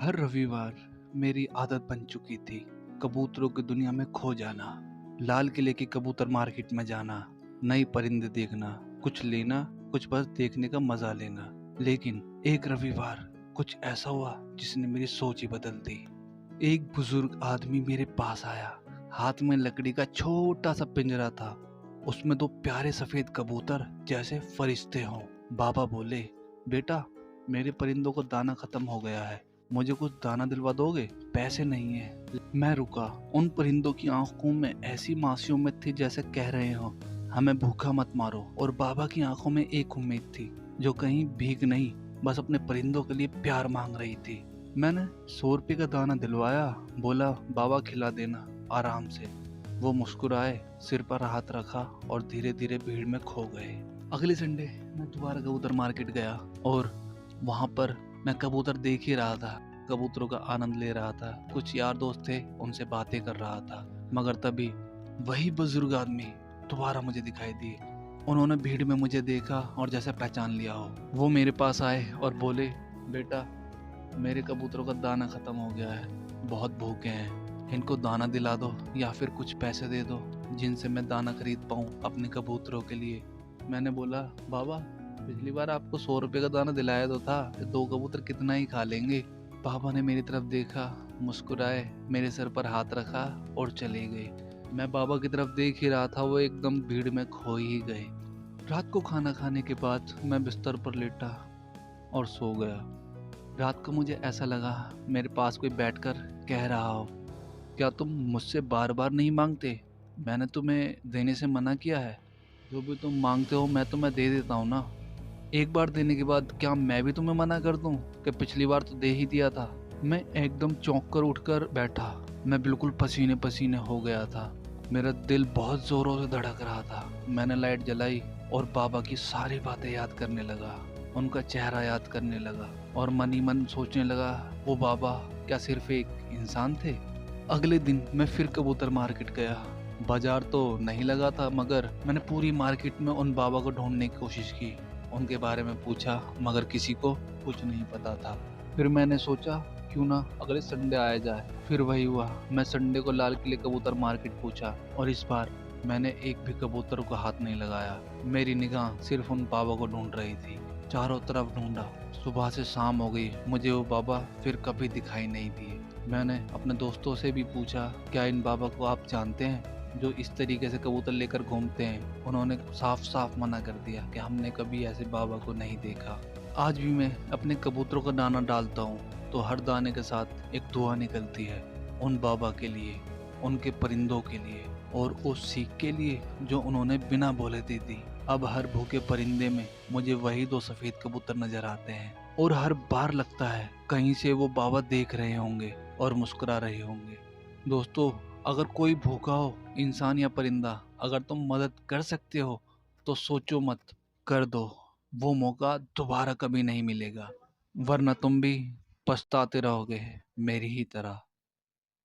हर रविवार मेरी आदत बन चुकी थी कबूतरों की दुनिया में खो जाना। लाल किले की कबूतर मार्केट में जाना, नई परिंदे देखना, कुछ लेना, कुछ बस देखने का मजा लेना। लेकिन एक रविवार कुछ ऐसा हुआ जिसने मेरी सोच ही बदल दी। एक बुजुर्ग आदमी मेरे पास आया। हाथ में लकड़ी का छोटा सा पिंजरा था, उसमें दो प्यारे सफेद कबूतर जैसे फरिश्ते हों। बाबा बोले, बेटा, मेरे परिंदों को दाना खत्म हो गया है, मुझे कुछ दाना दिलवा दोगे? पैसे नहीं है। मैं रुका। उन परिंदों की आंखों में ऐसी मासूमियत थी जैसे कह रहे हो, हमें भूखा मत मारो। और बाबा की आंखों में एक उम्मीद थी जो कहीं भीख नहीं, बस अपने परिंदों के लिए प्यार मांग रही थी। मैंने 100 रुपये का दाना दिलवाया। बोला, बाबा खिला देना आराम से। वो मुस्कुराए, सिर पर हाथ रखा और धीरे धीरे भीड़ में खो गए। अगले संडे मैं दोबारा कबूतर मार्केट गया और वहां पर मैं कबूतर देख ही रहा था, कबूतरों का आनंद ले रहा था। कुछ यार दोस्त थे, उनसे बातें कर रहा था। मगर तभी वही बुजुर्ग आदमी दोबारा मुझे दिखाई दिए। उन्होंने भीड़ में मुझे देखा और जैसे पहचान लिया हो। वो मेरे पास आए और बोले, बेटा, मेरे कबूतरों का दाना खत्म हो गया है, बहुत भूखे हैं, इनको दाना दिला दो या फिर कुछ पैसे दे दो जिनसे मैं दाना खरीद पाऊँ अपने कबूतरों के लिए। मैंने बोला, बाबा, पिछली बार आपको 100 रुपये का दाना दिलाया तो था, दो कबूतर कितना ही खा लेंगे। पापा ने मेरी तरफ देखा, मुस्कुराए, मेरे सर पर हाथ रखा और चले गए। मैं बाबा की तरफ देख ही रहा था, वो एकदम भीड़ में खो ही गए। रात को खाना खाने के बाद मैं बिस्तर पर लेटा और सो गया। रात को मुझे ऐसा लगा मेरे पास कोई बैठकर कह रहा हो, क्या तुम मुझसे बार बार नहीं मांगते? मैंने तुम्हें देने से मना किया है? जो भी तुम मांगते हो मैं तुम्हें दे देता हूँ ना। एक बार देने के बाद क्या मैं भी तुम्हें मना कर दूं कि पिछली बार तो दे ही दिया था? मैं एकदम चौंक कर उठकर बैठा। मैं बिल्कुल पसीने पसीने हो गया था। मेरा दिल बहुत जोरों से धड़क रहा था। मैंने लाइट जलाई और बाबा की सारी बातें याद करने लगा, उनका चेहरा याद करने लगा और मन ही मन सोचने लगा, वो बाबा क्या सिर्फ एक इंसान थे? अगले दिन मैं फिर कबूतर मार्केट गया। बाजार तो नहीं लगा था, मगर मैंने पूरी मार्केट में उन बाबा को ढूंढने की कोशिश की। उनके बारे में पूछा, मगर किसी को कुछ नहीं पता था। फिर मैंने सोचा, क्यों ना अगले संडे आया जाए। फिर वही हुआ। मैं संडे को लाल किले कबूतर मार्केट पहुंचा और इस बार मैंने एक भी कबूतर को हाथ नहीं लगाया। मेरी निगाह सिर्फ उन बाबा को ढूंढ रही थी। चारों तरफ ढूंढा। सुबह से शाम हो गई, मुझे वो बाबा फिर कभी दिखाई नहीं दिए। मैंने अपने दोस्तों से भी पूछा, क्या इन बाबा को आप जानते हैं जो इस तरीके से कबूतर लेकर घूमते हैं? उन्होंने साफ साफ मना कर दिया कि हमने कभी ऐसे बाबा को नहीं देखा। आज भी मैं अपने कबूतरों का दाना डालता हूँ तो हर दाने के साथ एक दुआ निकलती है, उन बाबा के लिए, उनके परिंदों के लिए और उस सीख के लिए जो उन्होंने बिना बोले दे दी। अब हर भूखे परिंदे में मुझे वही दो सफेद कबूतर नजर आते हैं और हर बार लगता है कहीं से वो बाबा देख रहे होंगे और मुस्कुरा रहे होंगे। दोस्तों, अगर कोई भूखा हो, इंसान या परिंदा, अगर तुम मदद कर सकते हो तो सोचो मत, कर दो। वो मौका दोबारा कभी नहीं मिलेगा, वरना तुम भी पछताते रहोगे मेरी ही तरह।